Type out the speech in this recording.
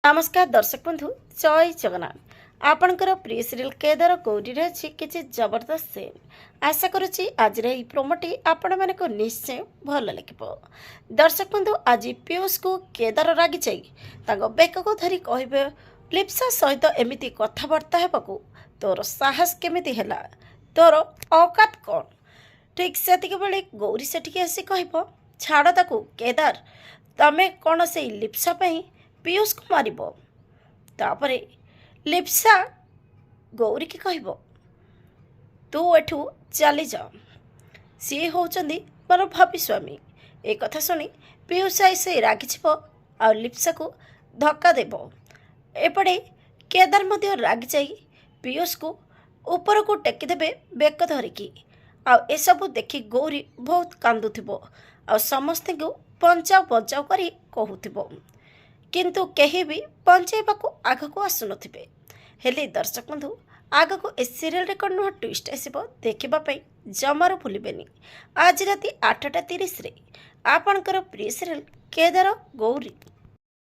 नमस्कार दर्शक बंधु जय जगन्नाथ आपणकर प्रिय सीरियल केदार गौरी अच्छी किसी जबरदस्त सीन आशा करुच्ची आज प्रोमोटी आपण मानक निश्चय भल लगे। दर्शक बंधु आज पीयूष को केदार रागी जाई बेक को धरी कहे लिप्सा सहित एमती कथबार्ता होगा तोर साहस केमिति हैला तोर औकात कौन। ठीक से बेले गौरी सेठिक आसी कह छाड़ ताकू केदार तमें कौन से लिप्सा पीयूष को मार तापरे लिप्सा गौरी की कह तू एठू चली जा सी होचंदी मोर भाभी स्वामी। एक कथा शुणी पीयूष आई से रागी आ लिप्सा को धक्का देव एपटे केदार मध्य रागी जाई पीयूष को ऊपर को टेकीदेवे बेक धरिकी आसबू देखी गौरी बहुत कांदुथिबो आ समस्त को बचाव बचाव करी कहूथिबो किंतु कहीं भी पंचाइबा को आग को आसु नथिबे। हेले दर्शक बंधु आग को ए सीरियल रे कौन नुआ ट्विस्ट आसीबो देखिबा जमार भूलिबेनी। आज राति 8:30 रे आपणकर प्रिय सीरियल केदार गौरी।